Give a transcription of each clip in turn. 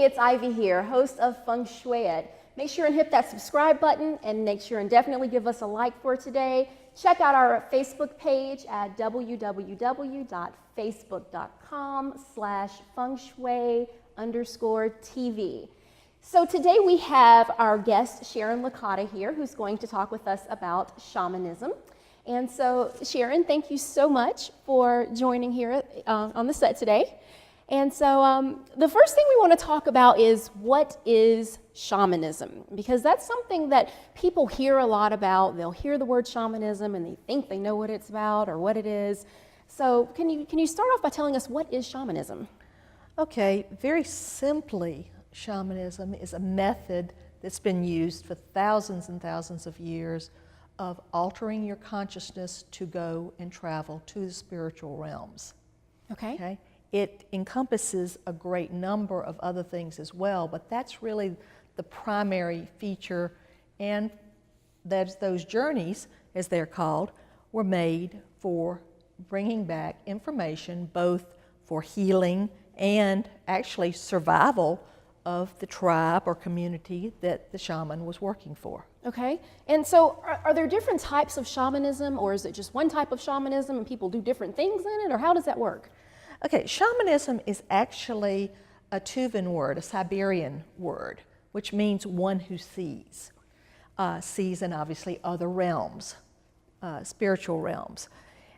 it's Ivy here, host of Feng Shui It. Make sure and hit that subscribe button and make sure and definitely give us a like for today. Check out our Facebook page at www.facebook.com/fengshui_TV. So today we have our guest Sharon Licata here, who's going to talk with us about shamanism. And so Sharon, thank you so much for joining here on the set today. And so the first thing we want to talk about is what is shamanism? Because that's something that people hear a lot about. They'll hear the word shamanism and they think they know what it's about or what it is. So can you start off by telling us what is shamanism? Okay, very simply, shamanism is a method that's been used for thousands and thousands of years of altering your consciousness to go and travel to the spiritual realms. Okay? It encompasses a great number of other things as well, but that's really the primary feature, and that those journeys, as they're called, were made for bringing back information both for healing and actually survival of the tribe or community that the shaman was working for. Okay, and so are there different types of shamanism, or is it just one type of shamanism and people do different things in it, or how does that work? Okay, shamanism is actually a Tuvan word, a Siberian word, which means one who sees. Sees in obviously other realms, spiritual realms.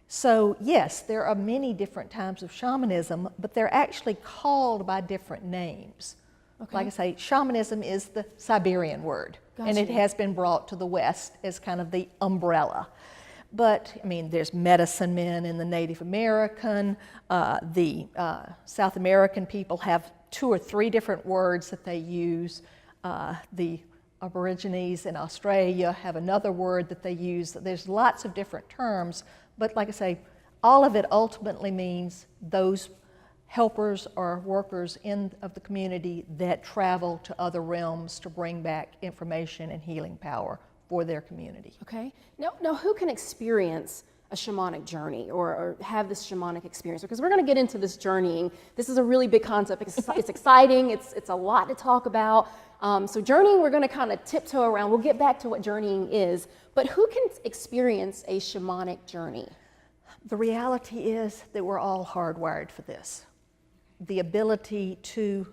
So yes, there are many different types of shamanism, but they're actually called by different names. Okay. Like I say, shamanism is the Siberian word, gotcha. And it has been brought to the West as kind of the umbrella. But, I mean, there's medicine men in the Native American, the South American people have 2 or 3 different words that they use. The Aborigines in Australia have another word that they use. There's lots of different terms, but like I say, all of it ultimately means those helpers or workers of the community that travel to other realms to bring back information and healing power for their community. Okay. Now who can experience a shamanic journey or have this shamanic experience? Because we're going to get into this journeying. This is a really big concept. It's exciting. It's a lot to talk about. So journeying, we're going to kind of tiptoe around. We'll get back to what journeying is. But who can experience a shamanic journey? The reality is that we're all hardwired for this. The ability to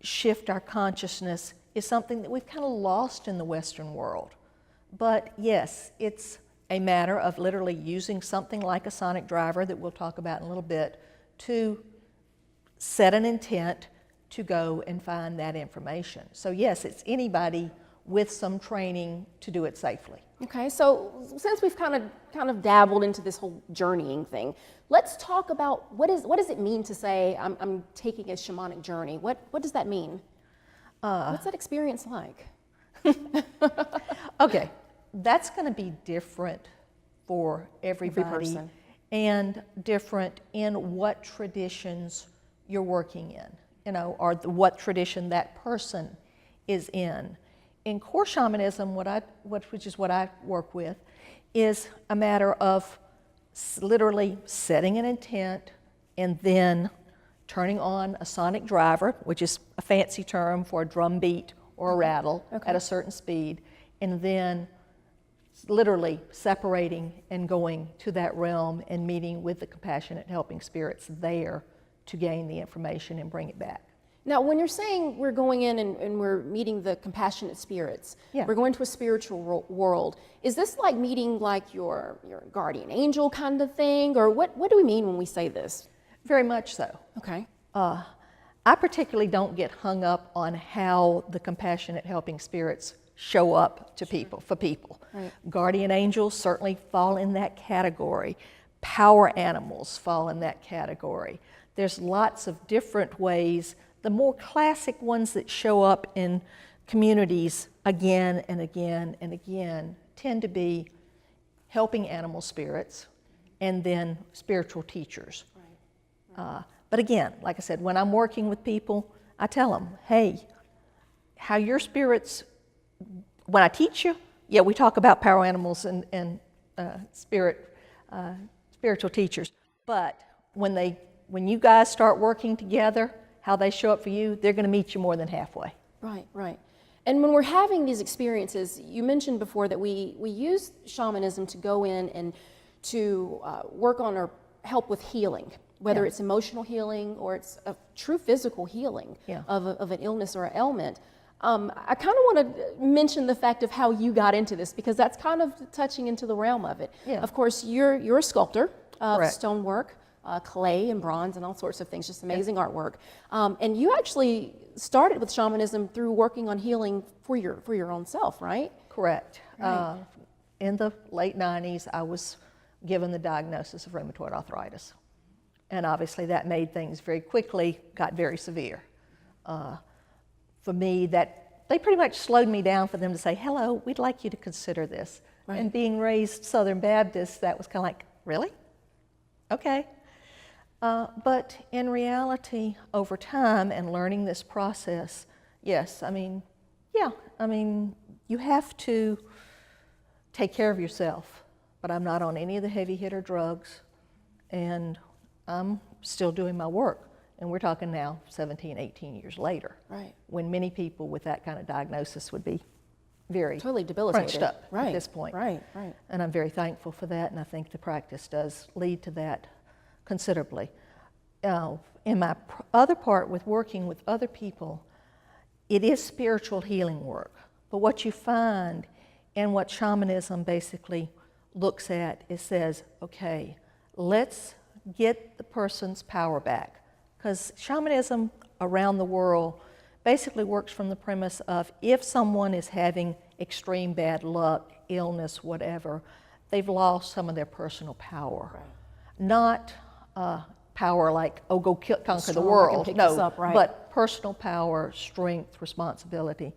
shift our consciousness is something that we've kind of lost in the Western world. But yes, it's a matter of literally using something like a sonic driver that we'll talk about in a little bit to set an intent to go and find that information. So yes, it's anybody with some training to do it safely. Okay, so since we've kind of dabbled into this whole journeying thing, let's talk about what does it mean to say I'm taking a shamanic journey? What does that mean? What's that experience like? Okay, that's going to be different for everybody. Every person. And different in what traditions you're working in, or what tradition that person is in. In core shamanism, which is what I work with, is a matter of literally setting an intent and then turning on a sonic driver, which is a fancy term for a drum beat or a rattle at a certain speed, and then literally separating and going to that realm and meeting with the compassionate helping spirits there to gain the information and bring it back. Now, when you're saying we're going in and we're meeting the compassionate spirits, we're going to a spiritual world, is this like meeting like your guardian angel kind of thing? Or what do we mean when we say this? Very much so. Okay. I particularly don't get hung up on how the compassionate helping spirits show up to people, for people. Right. Guardian angels certainly fall in that category. Power animals fall in that category. There's lots of different ways. The more classic ones that show up in communities again and again and again tend to be helping animal spirits and then spiritual teachers. Right. But again, like I said, when I'm working with people, I tell them, hey, how your spirits, when I teach you, we talk about power animals and spiritual teachers. But when you guys start working together, how they show up for you, they're going to meet you more than halfway. Right, right. And when we're having these experiences, you mentioned before that we use shamanism to go in and to work on or help with healing, whether it's emotional healing or it's a true physical healing of an illness or an ailment. I kind of want to mention the fact of how you got into this, because that's kind of touching into the realm of it. Yeah. Of course, you're a sculptor of Correct. stonework, clay and bronze and all sorts of things, just amazing artwork. And you actually started with shamanism through working on healing for your own self, right? Correct. Right. In the late 90s, I was given the diagnosis of rheumatoid arthritis. And obviously that made things very quickly, got very severe. For me, that they pretty much slowed me down for them to say, hello, we'd like you to consider this. Right. And being raised Southern Baptist, that was kind of like, really? Okay. But in reality, over time and learning this process, yes, you have to take care of yourself, but I'm not on any of the heavy hitter drugs, and I'm still doing my work. And we're talking now 17, 18 years later, Right. when many people with that kind of diagnosis would be very Totally debilitated. crunched up Right. at this point. Right, right. And I'm very thankful for that, and I think the practice does lead to that considerably. In my other part with working with other people, it is spiritual healing work. But what you find and what shamanism basically looks at is says, okay, let's get the person's power back. Because shamanism around the world basically works from the premise of if someone is having extreme bad luck, illness, whatever, they've lost some of their personal power. Right. Not power like, oh, go conquer the Strong, I can world. pick No, this up, right. but personal power, strength, responsibility.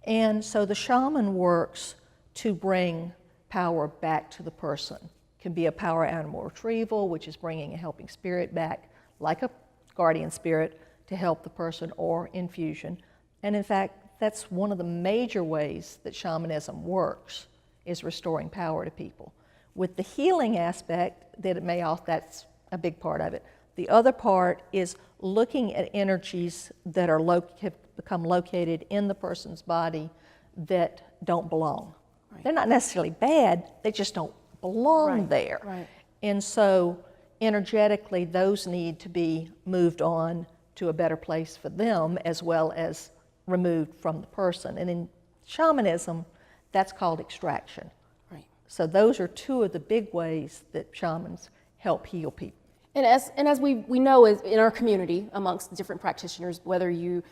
And so the shaman works to bring power back to the person. It can be a power animal retrieval, which is bringing a helping spirit back, like a guardian spirit, to help the person, or infusion. And in fact, that's one of the major ways that shamanism works, is restoring power to people. With the healing aspect, that's a big part of it. The other part is looking at energies that have become located in the person's body that don't belong. Right. They're not necessarily bad, they just don't belong there. Right. And so energetically, those need to be moved on to a better place for them, as well as removed from the person. And in shamanism, that's called extraction. Right. So those are two of the big ways that shamans help heal people. And as we know in our community, amongst different practitioners, whether you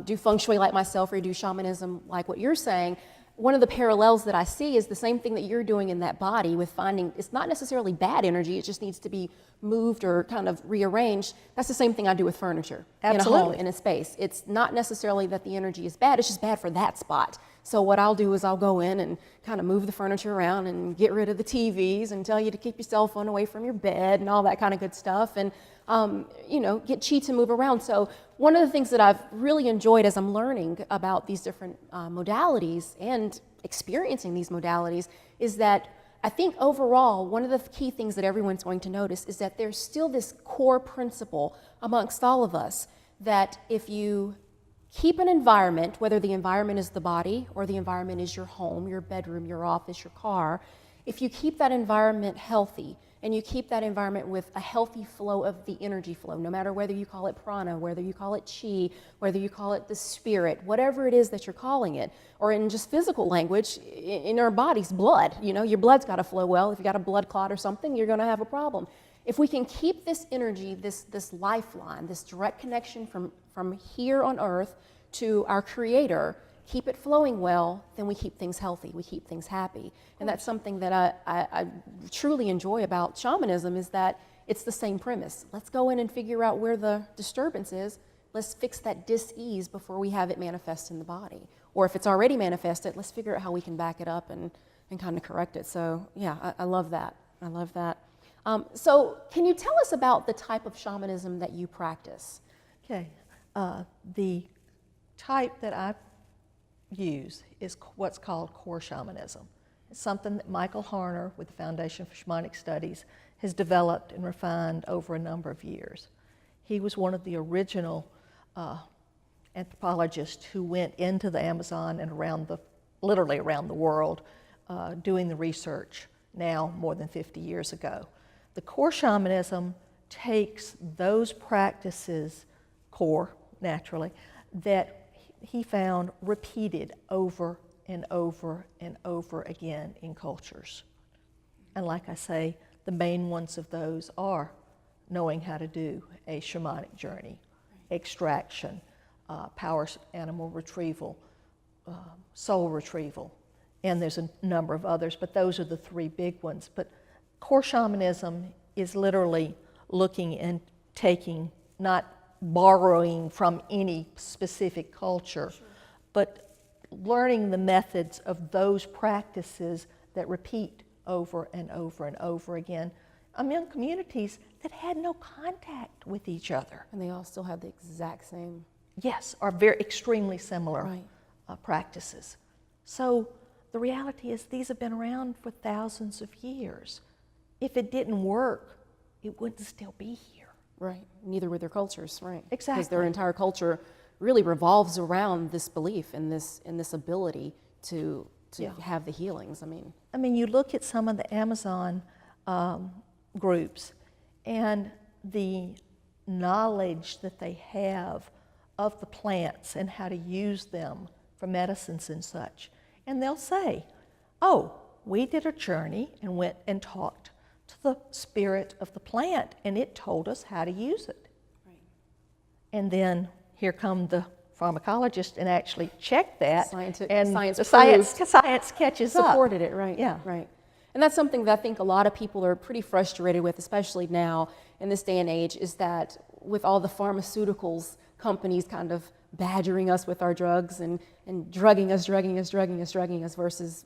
do Feng Shui like myself or you do shamanism like what you're saying, one of the parallels that I see is the same thing that you're doing in that body with finding it's not necessarily bad energy, it just needs to be moved or kind of rearranged. That's the same thing I do with furniture. Absolutely. In a home, in a space. It's not necessarily that the energy is bad, it's just bad for that spot. So what I'll do is I'll go in and kind of move the furniture around and get rid of the TVs and tell you to keep your cell phone away from your bed and all that kind of good stuff, and get chi to move around. So one of the things that I've really enjoyed as I'm learning about these different modalities and experiencing these modalities is that I think overall, one of the key things that everyone's going to notice is that there's still this core principle amongst all of us that if you keep an environment, whether the environment is the body or the environment is your home, your bedroom, your office, your car, if you keep that environment healthy and you keep that environment with a healthy flow of the energy flow, no matter whether you call it prana, whether you call it chi, whether you call it the spirit, whatever it is that you're calling it, or in just physical language, in our bodies, blood. Your blood's got to flow well. If you got a blood clot or something, you're going to have a problem. If we can keep this energy, this lifeline, this direct connection from here on earth to our Creator, keep it flowing well, then we keep things healthy, we keep things happy. And that's something that I truly enjoy about shamanism, is that it's the same premise. Let's go in and figure out where the disturbance is. Let's fix that dis-ease before we have it manifest in the body. Or if it's already manifested, let's figure out how we can back it up and kind of correct it. So yeah, I love that. I love that. So can you tell us about the type of shamanism that you practice? Okay. The type that I use is what's called core shamanism. It's something that Michael Harner with the Foundation for Shamanic Studies has developed and refined over a number of years. He was one of the original anthropologists who went into the Amazon and literally around the world doing the research now more than 50 years ago. The core shamanism takes those practices, core naturally, that he found repeated over and over and over again in cultures. And like I say, the main ones of those are knowing how to do a shamanic journey, extraction, power animal retrieval, soul retrieval, and there's a number of others, but those are the three big ones. But core shamanism is literally looking and taking, not borrowing from any specific culture, but learning the methods of those practices that repeat over and over and over again among communities that had no contact with each other. And they all still have the exact same. Yes, are very extremely similar Right. practices. So the reality is these have been around for thousands of years. If it didn't work, it wouldn't still be here. Right. Neither were their cultures, right? Exactly. Because their entire culture really revolves around this belief and this ability to have the healings. I mean, you look at some of the Amazon groups and the knowledge that they have of the plants and how to use them for medicines and such. And they'll say, oh, we did a journey and went and talked to the spirit of the plant and it told us how to use it. Right. And then here come the pharmacologist and actually check that, and science the science catches up. Supported it, right? Yeah. Right. And that's something that I think a lot of people are pretty frustrated with, especially now in this day and age, is that with all the pharmaceuticals companies kind of badgering us with our drugs and drugging us versus,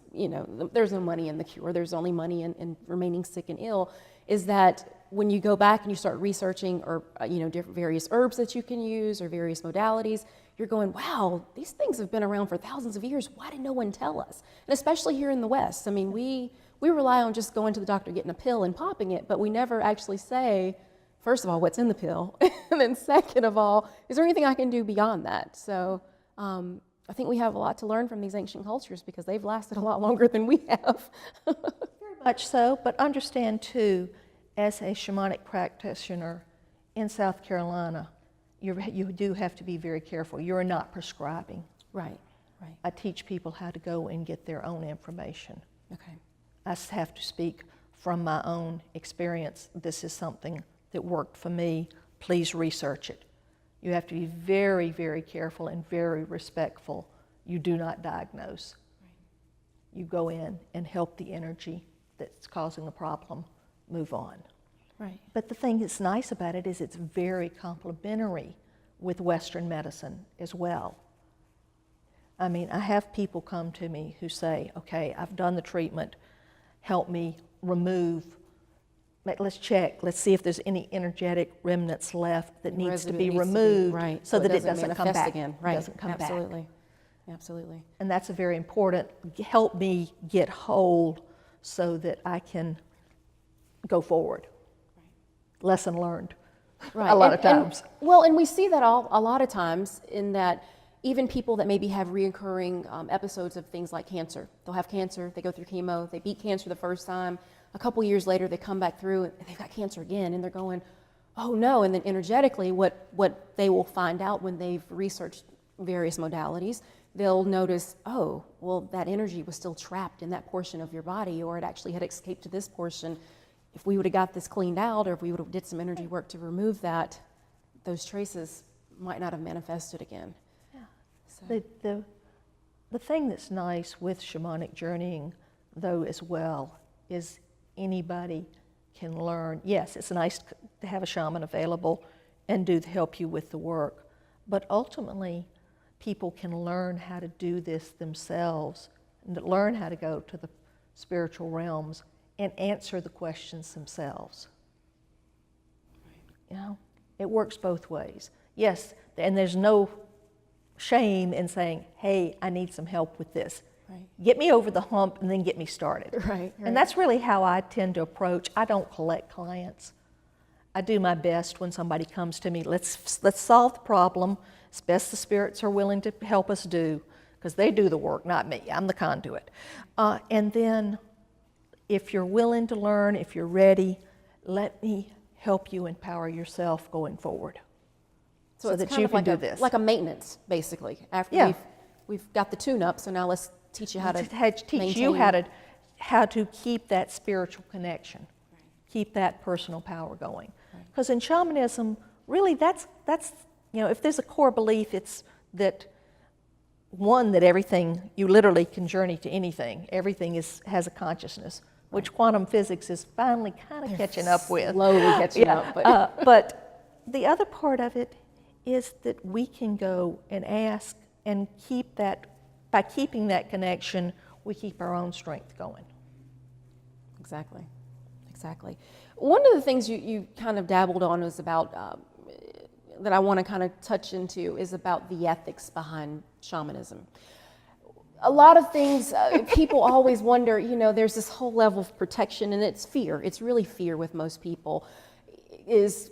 there's no money in the cure, there's only money in remaining sick and ill, is that when you go back and you start researching or, different various herbs that you can use or various modalities, you're going, wow, these things have been around for thousands of years. Why did no one tell us? And especially here in the West. I mean, we rely on just going to the doctor, getting a pill and popping it, but we never actually say, first of all, what's in the pill? And then second of all, is there anything I can do beyond that? So I think we have a lot to learn from these ancient cultures because they've lasted a lot longer than we have. Very much so, but understand too, as a shamanic practitioner in South Carolina, you do have to be very careful. You're not prescribing. Right. I teach people how to go and get their own information. Okay. I have to speak from my own experience. This is something that worked for me. Please research it. You have to be very, very careful and very respectful. You do not diagnose. Right. You go in and help the energy that's causing the problem move on. Right. But the thing that's nice about it is it's very complementary with Western medicine as well. I mean, I have people come to me who say, okay, I've done the treatment, help me remove, let's check, let's see if there's any energetic remnants left that needs to be removed so that it doesn't come back again. Right. Doesn't come Absolutely. back. Absolutely. And that's a very important, help me get whole so that I can go forward. Right. Lesson learned. Right. A lot of times. And we see that a lot of times in that even people that maybe have reoccurring episodes of things like cancer. They'll have cancer, they go through chemo, they beat cancer the first time. A couple years later, they come back through and they've got cancer again, and they're going, oh no. And then energetically, what they will find out when they've researched various modalities, they'll notice, oh, well, that energy was still trapped in that portion of your body, or it actually had escaped to this portion. If we would have got this cleaned out, or if we would have did some energy work to remove that, those traces might not have manifested again. Yeah. So. The thing that's nice with shamanic journeying, though, as well, is anybody can learn. Yes, it's nice to have a shaman available and help you with the work, but ultimately, people can learn how to do this themselves and learn how to go to the spiritual realms and answer the questions themselves. You know, it works both ways. Yes, and there's no shame in saying, hey, I need some help with this. Right. Get me over the hump and then get me started. Right. And that's really how I tend to approach. I don't collect clients. I do my best when somebody comes to me, let's solve the problem as best the spirits are willing to help us do, because they do the work, not me. I'm the conduit. And then if you're willing to learn, if you're ready, let me help you empower yourself going forward so that you can do this. Like a maintenance, basically. After we've got the tune-up, so now let's teach you how to teach you how to keep that spiritual connection, keep that personal power going. Because in shamanism, really, that's if there's a core belief, it's that that everything, you literally can journey to anything. Everything has a consciousness, which quantum physics is finally kind of catching up with. Slowly catching up. But the other part of it is that we can go and ask and keep that, by keeping that connection, we keep our own strength going. Exactly. One of the things you kind of dabbled on was about, that I want to kind of touch into, is about the ethics behind shamanism. A lot of things, people always wonder, there's this whole level of protection, and it's fear. It's really fear with most people.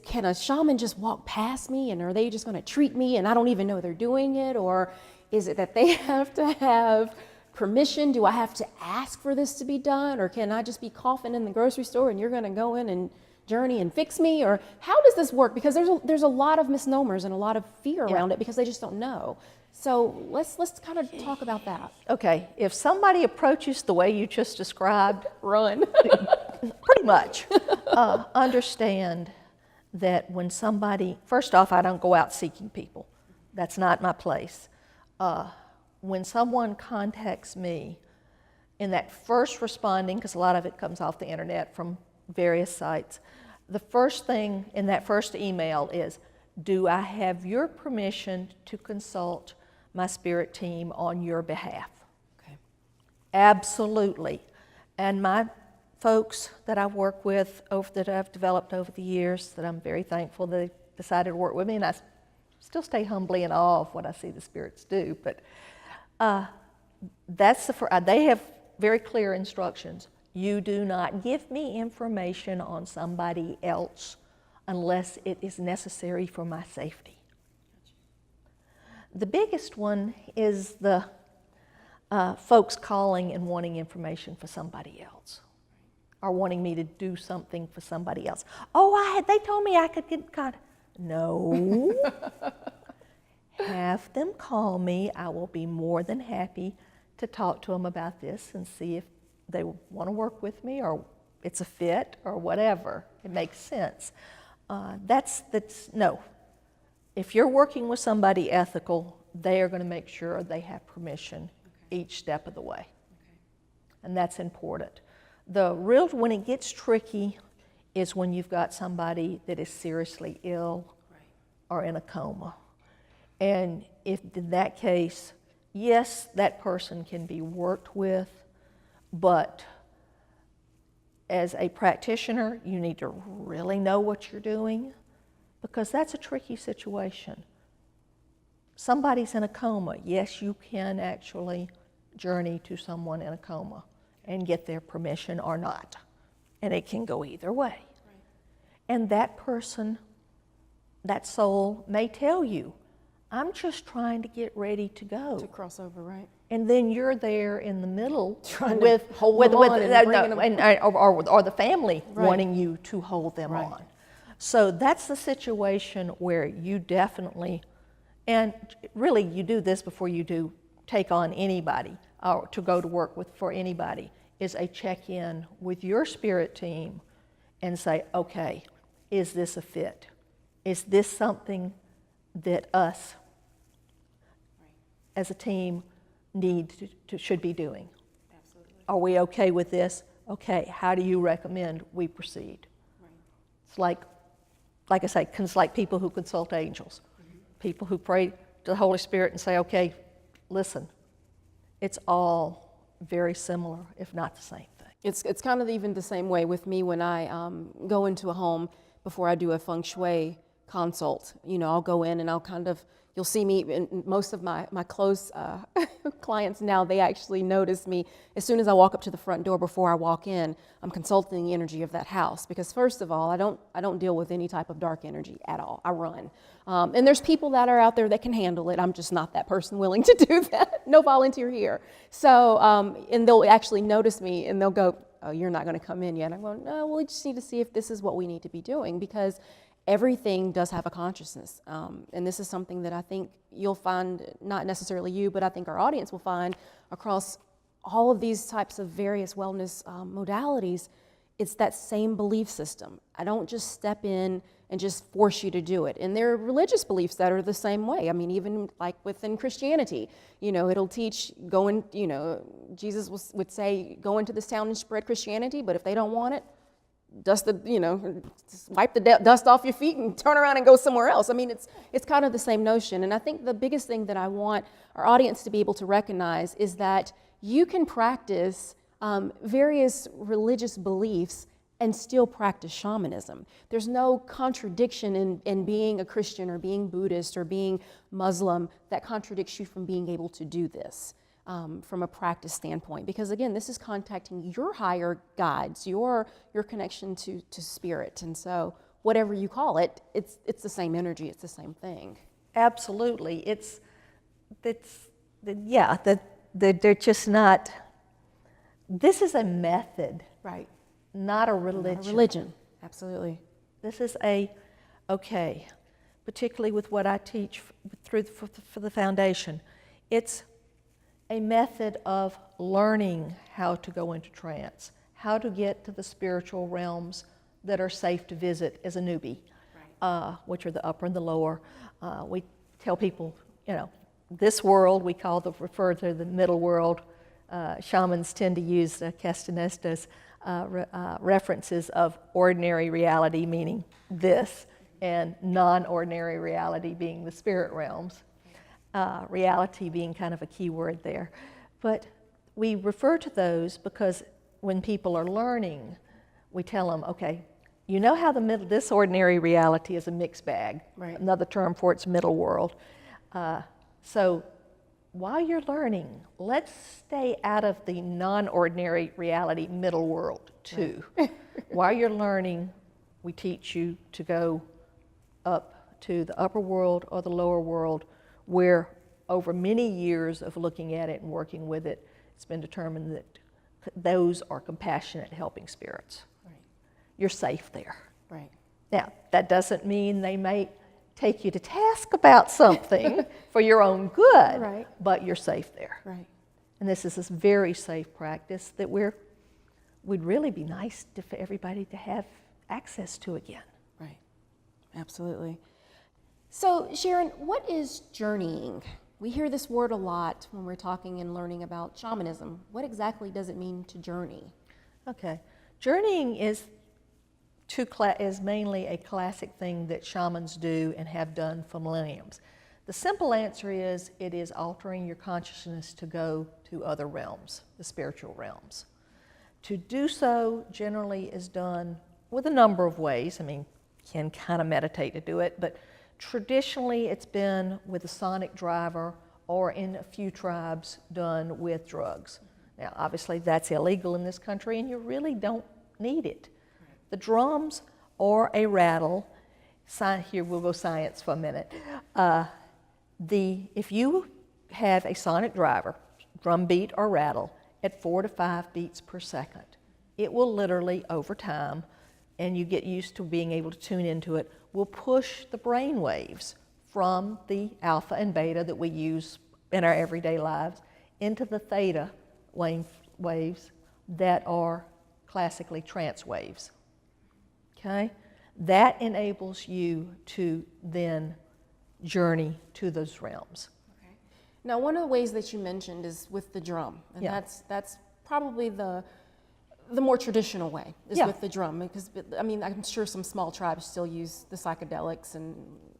Can a shaman just walk past me, and are they just going to treat me and I don't even know they're doing it? Or is it that they have to have permission? Do I have to ask for this to be done? Or can I just be coughing in the grocery store and you're going to go in and journey and fix me? Or how does this work? Because there's a lot of misnomers and a lot of fear around it because they just don't know. So let's kind of talk about that. Okay, if somebody approaches the way you just described, Run. pretty much, understand that when somebody, first off, I don't go out seeking people. That's not my place. When someone contacts me, in that first responding, because a lot of it comes off the internet from various sites, the first thing in that first email is, do I have your permission to consult my spirit team on your behalf? Okay. Absolutely. And my folks that I work with, that I've developed over the years, that I'm very thankful they decided to work with me, and I still stay humbly in awe of what I see the spirits do, but they have very clear instructions. You do not give me information on somebody else unless it is necessary for my safety. The biggest one is the folks calling and wanting information for somebody else, or wanting me to do something for somebody else. Oh, they told me I could get contact. No. Have them call me. I will be more than happy to talk to them about this and see if they want to work with me, or it's a fit, or whatever. It makes sense. No. If you're working with somebody ethical, they are going to make sure they have permission each step of the way. And that's important. When it gets tricky is when you've got somebody that is seriously ill or in a coma. And if in that case, yes, that person can be worked with, but as a practitioner, you need to really know what you're doing, because that's a tricky situation. Somebody's in a coma. Yes, you can actually journey to someone in a coma and get their permission or not. And it can go either way. And that person, that soul, may tell you, I'm just trying to get ready to go. To cross over, right? And then you're there in the middle Trying to hold them on or the family wanting you to hold them on. So that's the situation where you definitely, and really you do this before you do take on anybody or to go to work for anybody, is a check-in with your spirit team and say, okay, is this a fit? Is this something that us as a team should be doing? Absolutely. Are we okay with this? Okay, how do you recommend we proceed? It's like I say, it's like people who consult angels, people who pray to the Holy Spirit and say, okay, listen, it's all very similar, if not the same thing. It's kind of even the same way with me when I go into a home before I do a Feng Shui consult. I'll go in and I'll kind of you'll see me, and most of my close clients now, they actually notice me as soon as I walk up to the front door. Before I walk in, I'm consulting the energy of that house, because first of all, I don't deal with any type of dark energy at all. I run. And there's people that are out there that can handle it. I'm just not that person willing to do that. No volunteer here. So, and they'll actually notice me and they'll go, "Oh, you're not going to come in yet." I'm going, "No, we just need to see if this is what we need to be doing," because everything does have a consciousness. And this is something that I think you'll find, not necessarily you, but I think our audience will find across all of these types of various wellness modalities. It's that same belief system. I don't just step in and just force you to do it. And there are religious beliefs that are the same way. I mean, even like within Christianity, it'll teach Jesus would say, go into this town and spread Christianity, but if they don't want it, just wipe the dust off your feet and turn around and go somewhere else. I mean, it's kind of the same notion. And I think the biggest thing that I want our audience to be able to recognize is that you can practice various religious beliefs and still practice shamanism. There's no contradiction in being a Christian or being Buddhist or being Muslim that contradicts you from being able to do this. From a practice standpoint, because again, this is contacting your higher guides, your connection to spirit, and so whatever you call it, it's the same energy, it's the same thing. Absolutely, they're just not. This is a method, Right? not a religion. Not a religion, absolutely. This is particularly with what I teach for the foundation. It's a method of learning how to go into trance, how to get to the spiritual realms that are safe to visit as a newbie, right. Which are the upper and the lower. We tell people, this world we refer to the middle world. Shamans tend to use Castanesta's references of ordinary reality, meaning this, and non-ordinary reality being the spirit realms. Reality being kind of a key word there. But we refer to those because when people are learning, we tell them, okay, you know how this ordinary reality is a mixed bag. Right. Another term for it's middle world. So while you're learning, let's stay out of the non-ordinary reality middle world too. Right. While you're learning, we teach you to go up to the upper world or the lower world, where over many years of looking at it and working with it, it's been determined that those are compassionate, helping spirits. Right. You're safe there. Right. Now, that doesn't mean they may take you to task about something for your own good, right. But you're safe there. Right. And this is this very safe practice that would really be nice for everybody to have access to again. Right. Absolutely. So, Sharon, what is journeying? We hear this word a lot when we're talking and learning about shamanism. What exactly does it mean to journey? Okay. Journeying is mainly a classic thing that shamans do and have done for millenniums. The simple answer is it is altering your consciousness to go to other realms, the spiritual realms. To do so generally is done with a number of ways. I mean, you can kind of meditate to do it, but traditionally it's been with a sonic driver or in a few tribes done with drugs. Now, obviously that's illegal in this country and you really don't need it. The drums or a rattle, here we'll go science for a minute. If you have a sonic driver, drum beat or rattle, at 4 to 5 beats per second, it will literally over time, and you get used to being able to tune into it, will push the brain waves from the alpha and beta that we use in our everyday lives into the theta waves that are classically trance waves. Okay? That enables you to then journey to those realms. Okay. Now, one of the ways that you mentioned is with the drum, and yeah. that's probably the more traditional way is yeah. with the drum, because I mean I'm sure some small tribes still use the psychedelics and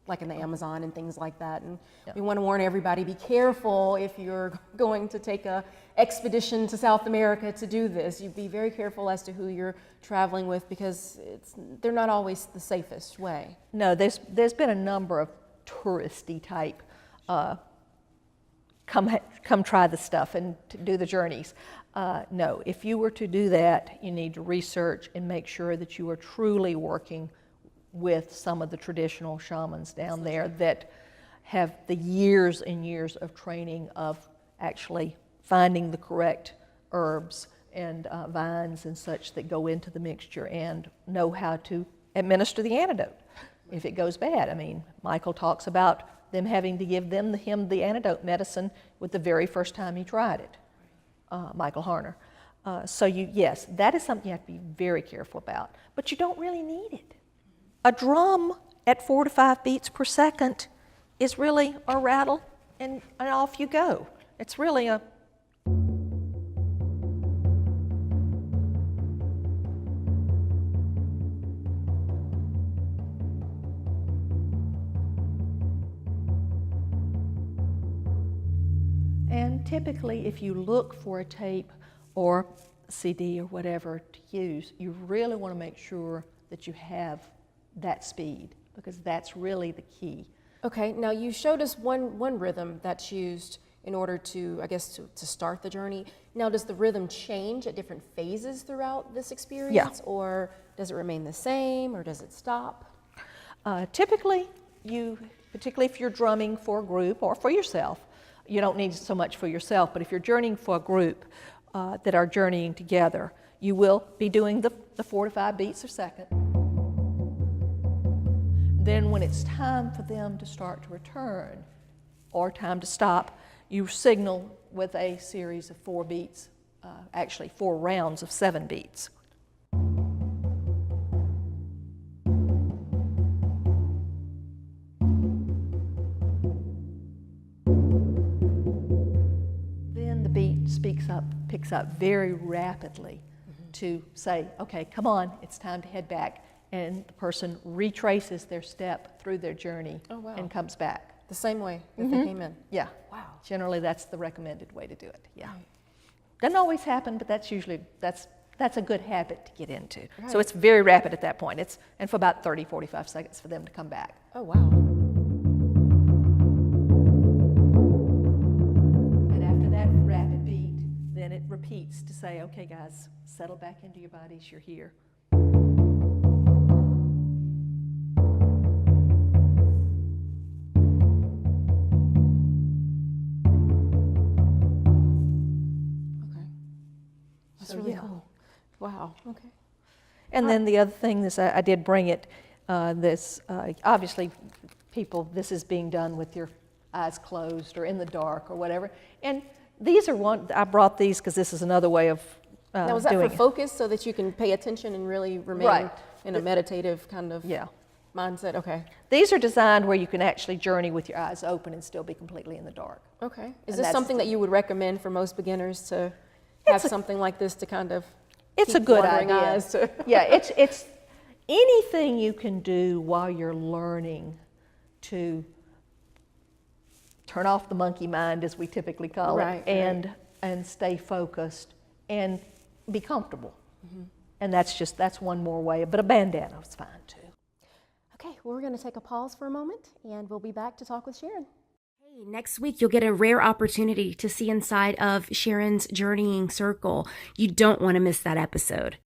like in the Amazon and things like that, and yeah. we want to warn everybody, be careful if you're going to take a expedition to South America to do this. You be very careful as to who you're traveling with, because they're not always the safest way. No, there's been a number of touristy type come try the stuff and to do the journeys. No, if you were to do that, you need to research and make sure that you are truly working with some of the traditional shamans down there that have the years and years of training of actually finding the correct herbs and vines and such that go into the mixture and know how to administer the antidote if it goes bad. I mean, Michael talks about them having to give him the antidote medicine with the very first time he tried it, Michael Harner. So yes, that is something you have to be very careful about, but you don't really need it. A drum at 4 to 5 beats per second is really a rattle and off you go. It's really a And typically, if you look for a tape or a CD or whatever to use, you really want to make sure that you have that speed, because that's really the key. Okay, now you showed us one rhythm that's used in order to, I guess, to start the journey. Now, does the rhythm change at different phases throughout this experience, or does it remain the same, or does it stop? Typically, particularly if you're drumming for a group or for yourself, you don't need so much for yourself, but if you're journeying for a group that are journeying together, you will be doing the 4 to 5 beats a second. Then when it's time for them to start to return or time to stop, you signal with a series of 4 beats, actually 4 rounds of 7 beats. Then the beat picks up very rapidly to say, okay, come on, it's time to head back. And the person retraces their step through their journey and comes back. The same way that they came in? Yeah. Wow. Generally, that's the recommended way to do it, yeah. Right. Doesn't always happen, but that's usually, that's a good habit to get into. Right. So it's very rapid at that point. And for about 30, 45 seconds for them to come back. Oh, wow. And after that rapid beat, then it repeats to say, okay, guys, settle back into your bodies, you're here. That's really cool. Wow. Okay. And then the other thing is I did bring it, obviously this is being done with your eyes closed or in the dark or whatever. And these are I brought these because this is another way of now, is that for focus so that you can pay attention and really remain in a meditative kind of mindset? Okay. These are designed where you can actually journey with your eyes open and still be completely in the dark. Okay. Is this something that you would recommend for most beginners to have something like this to kind of it's a good idea. Eyes to yeah, it's anything you can do while you're learning to turn off the monkey mind, as we typically call it, and stay focused and be comfortable. And that's one more way, but a bandana is fine too. Okay, well, we're going to take a pause for a moment, and we'll be back to talk with Sharon. Hey, next week you'll get a rare opportunity to see inside of Sharon's journeying circle. You don't want to miss that episode.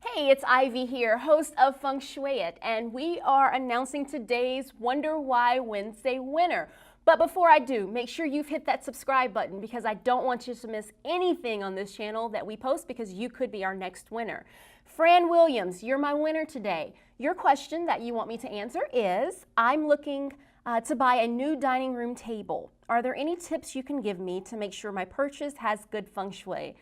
Hey, it's Ivy here, host of Feng Shui It, and we are announcing today's Wonder Why Wednesday winner. But before I do, make sure you've hit that subscribe button because I don't want you to miss anything on this channel that we post because you could be our next winner. Fran Williams, you're my winner today. Your question that you want me to answer is, I'm looking to buy a new dining room table. Are there any tips you can give me to make sure my purchase has good feng shui?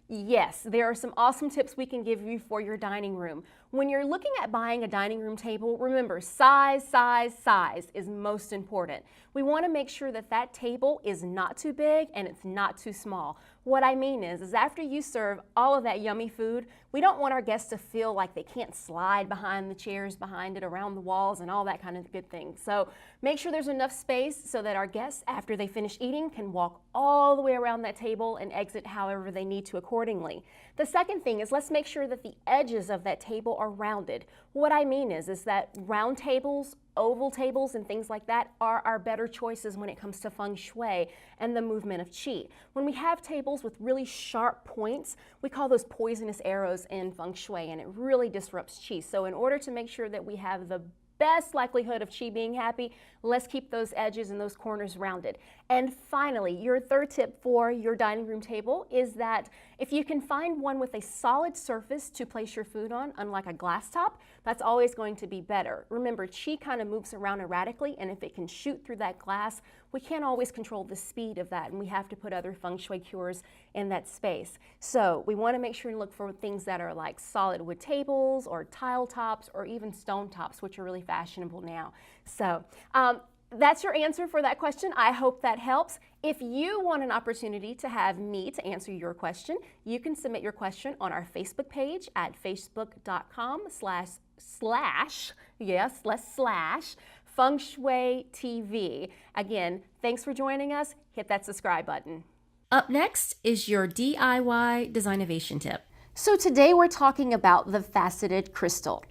Yes, there are some awesome tips we can give you for your dining room. When you're looking at buying a dining room table, remember size, size, size is most important. We want to make sure that that table is not too big and it's not too small. What I mean is after you serve all of that yummy food, we don't want our guests to feel like they can't slide behind the chairs, behind it, around the walls, and all that kind of good thing. So make sure there's enough space so that our guests, after they finish eating, can walk all the way around that table and exit however they need to accordingly. The second thing is let's make sure that the edges of that table are rounded. What I mean is that round tables, oval tables, and things like that are our better choices when it comes to Feng Shui and the movement of Qi. When we have tables with really sharp points, we call those poisonous arrows in Feng Shui, and it really disrupts Qi. So in order to make sure that we have the best likelihood of Qi being happy, let's keep those edges and those corners rounded. And finally, your third tip for your dining room table is that if you can find one with a solid surface to place your food on, unlike a glass top, that's always going to be better. Remember, Qi kind of moves around erratically, and if it can shoot through that glass, we can't always control the speed of that, and we have to put other Feng Shui cures in that space. So we want to make sure and look for things that are like solid wood tables or tile tops or even stone tops, which are really fashionable now. So that's your answer for that question. I hope that helps. If you want an opportunity to have me to answer your question, you can submit your question on our Facebook page at facebook.com//Feng Shui TV. Again, thanks for joining us. Hit that subscribe button. Up next is your DIY Designovation tip. So today we're talking about the faceted crystal.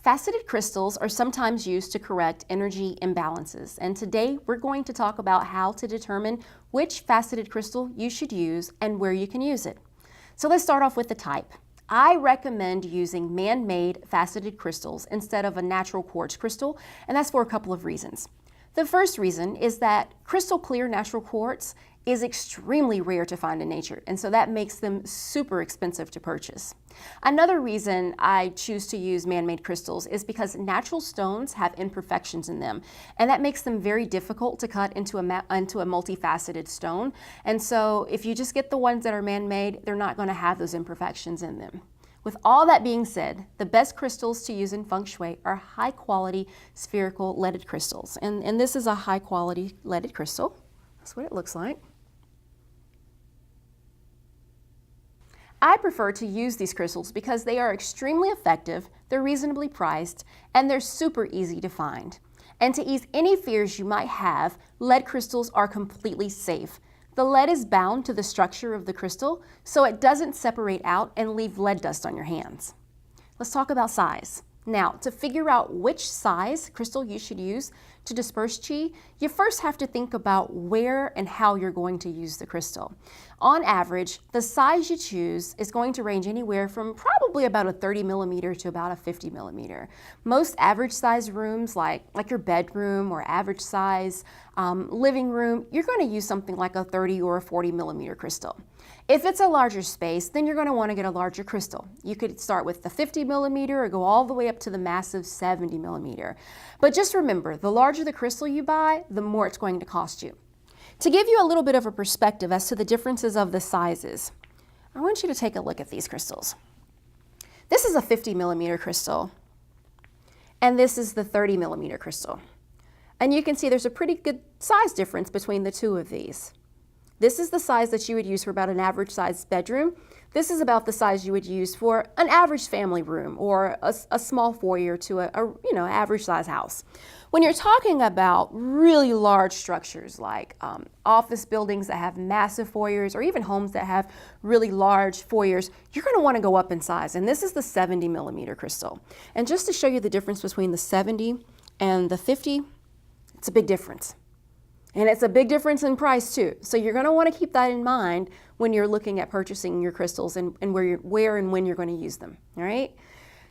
Faceted crystals are sometimes used to correct energy imbalances, and today we're going to talk about how to determine which faceted crystal you should use and where you can use it. So let's start off with the type. I recommend using man-made faceted crystals instead of a natural quartz crystal, and that's for a couple of reasons. The first reason is that crystal clear natural quartz is extremely rare to find in nature, and so that makes them super expensive to purchase. Another reason I choose to use man-made crystals is because natural stones have imperfections in them, and that makes them very difficult to cut into a multifaceted stone. And so if you just get the ones that are man-made, they're not going to have those imperfections in them. With all that being said, the best crystals to use in Feng Shui are high-quality spherical leaded crystals, and this is a high-quality leaded crystal. That's what it looks like. I prefer to use these crystals because they are extremely effective, they're reasonably priced, and they're super easy to find. And to ease any fears you might have, lead crystals are completely safe. The lead is bound to the structure of the crystal, so it doesn't separate out and leave lead dust on your hands. Let's talk about size. Now, to figure out which size crystal you should use to disperse Qi, you first have to think about where and how you're going to use the crystal. On average, the size you choose is going to range anywhere from probably about a 30 millimeter to about a 50 millimeter. Most average size rooms, like your bedroom or average size living room, you're going to use something like a 30 or a 40 millimeter crystal. If it's a larger space, then you're going to want to get a larger crystal. You could start with the 50 millimeter or go all the way up to the massive 70 millimeter. But just remember, the larger the crystal you buy, the more it's going to cost you. To give you a little bit of a perspective as to the differences of the sizes, I want you to take a look at these crystals. This is a 50 millimeter crystal, and this is the 30 millimeter crystal. And you can see there's a pretty good size difference between the two of these. This is the size that you would use for about an average sized bedroom. This is about the size you would use for an average family room or a small foyer to a average size house. When you're talking about really large structures like office buildings that have massive foyers or even homes that have really large foyers, you're going to want to go up in size. And this is the 70 millimeter crystal. And just to show you the difference between the 70 and the 50, it's a big difference. And it's a big difference in price too. So you're going to want to keep that in mind when you're looking at purchasing your crystals and where and when you're going to use them. All right?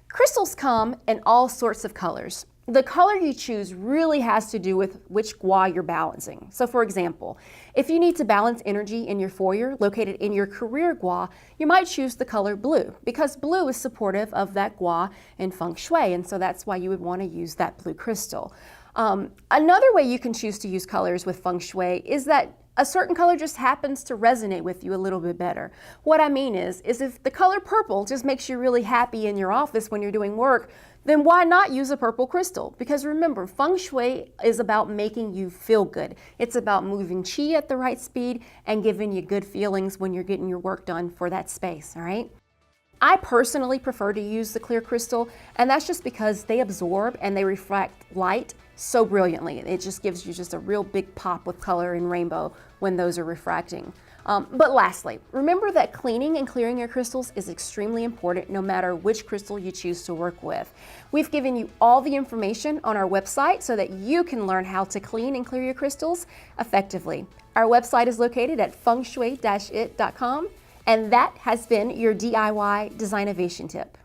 Crystals come in all sorts of colors. The color you choose really has to do with which gua you're balancing. So for example, if you need to balance energy in your foyer located in your career gua, you might choose the color blue because blue is supportive of that gua in Feng Shui, and so that's why you would want to use that blue crystal. Another way you can choose to use colors with Feng Shui is that a certain color just happens to resonate with you a little bit better. What I mean is if the color purple just makes you really happy in your office when you're doing work, then why not use a purple crystal? Because remember, Feng Shui is about making you feel good. It's about moving qi at the right speed and giving you good feelings when you're getting your work done for that space, all right? I personally prefer to use the clear crystal, and that's just because they absorb and they refract light so brilliantly. It just gives you just a real big pop with color and rainbow when those are refracting. But lastly, remember that cleaning and clearing your crystals is extremely important no matter which crystal you choose to work with. We've given you all the information on our website so that you can learn how to clean and clear your crystals effectively. Our website is located at FengShui-it.com, and that has been your DIY Designovation tip.